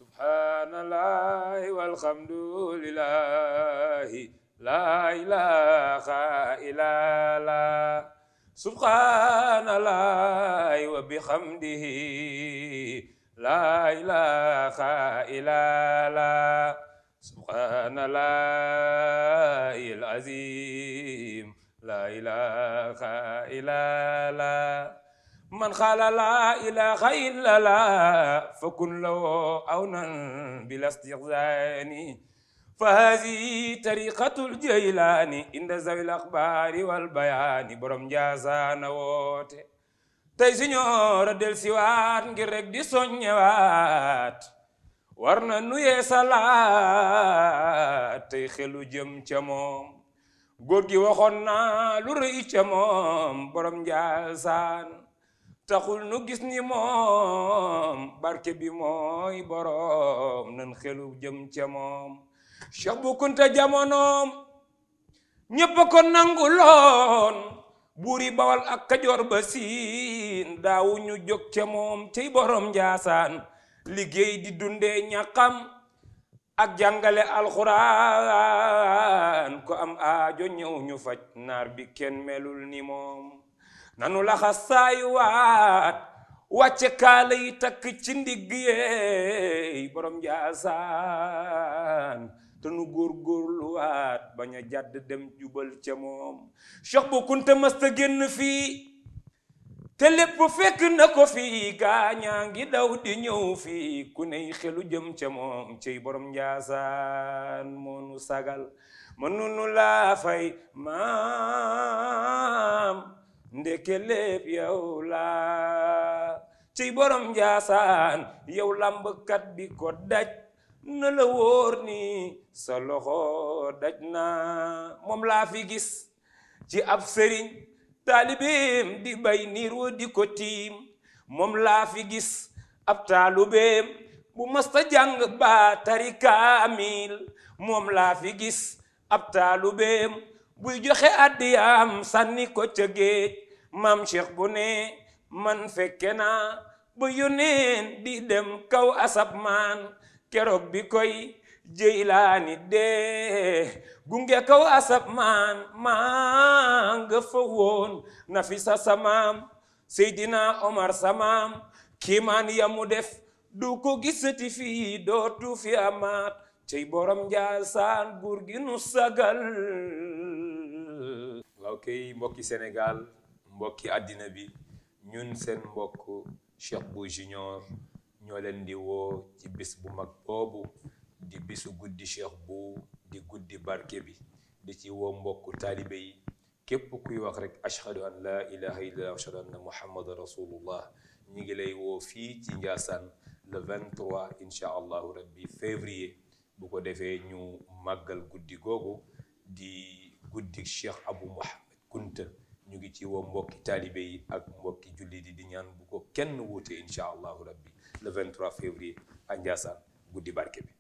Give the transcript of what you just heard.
Subhanallah walhamdulillah, la ilaha illallah. Subhanallah wa bihamdihi, la ilaha illallah. Subhanallahil azim, la ilaha illallah. Man xaala laa ilaaha illallah fakun lahu awnan bila istihzaani fa haazihi tariqatul jaylaani inda zawil axbaari wal bayaani. Borom Njaasaan woote tey si ñoora del siwaat ngir rek di soññewaat, war na nuyee salaat tey xelu jëm ca moom. góor gi waxoon na lu rëy ca moom. Borom Njaasaan taxul nu gis ni moom, barke bi mooy borom nan xelu jëm ca moom. Cheikh Bu Kunta jamonoom ñépp a ko nanguloon, buuri Bawal ak Kajoor ba Siin daawu ñu jóg ca moom. cey borom Njaasaan liggéey di dundee ñaqam ak jàngale alxuraan, ko am aajo ñëw ñu faj, naar bi kenn melul ni moom. nanu laxas saayu waat wàcce kaala yi takk ci ndigg yeey. Borom Njaasaan te nu góorgóorlu waat bañ a jàdd dem jubal ca moom. Cheikh Bu Kunta mësta génn fii te lépp fekk na ko fii, gaañaa ngi daw di ñëw fii, ku ney xelu jëm ca moom. cey borom Njaasaan moonu sagal mënunu laa fay maam, ndeke lépp yow la. ciy borom Njaasaan yow lambkat bi ko daj na la wóor ni sa loxo daj na. moom laa fi gis ci ab sëriñ taalibeem di bay niir wa di ko tiim. moom laa fi gis ab taalibeem bu masta jàng ba tari kaamil. moom laa fi gis ab taalibeem buy joxe addiyaam sànni ko ca géej. maam Cheikh bu ne man fekke naa ba yónneen di dem kaw asab maan, keroog bi koy Jeylaani dee gunge kaw asab maan. maa nga fa woon Nafisa samaam, Seydina Omar samaam, kiimaan ya mu def du ko gisati fii dootu fi amaat. cey borom Njaasaan buur gi nu sagal. waaw kay mbokki Sénégal, mbokki àddina bi, ñun seen mbokk Cheikh Bou Junior ñoo leen di woo ci bis bu mag boobu di bisu guddi Cheikh Bou, di guddi barke bi, di ci woo mbokku taalibe yi. képp kuy wax rek ashhadu an la ilaha illallah wa ashhadu anna muhammadan rasulullah, ñi ngi lay woo fii ci Njaasaan le 23 incha allahu rabbi février. bu ko defee ñu màggal guddi googu di guddi Cheikh Abou Mouhamed Kunta. ñu ngi ci woo mbokki taalibe yi ak mbokki julli di ñaan bu ko kenn wuute incha allahu rabbi le 23 février à Njaasaan guddi barke bi.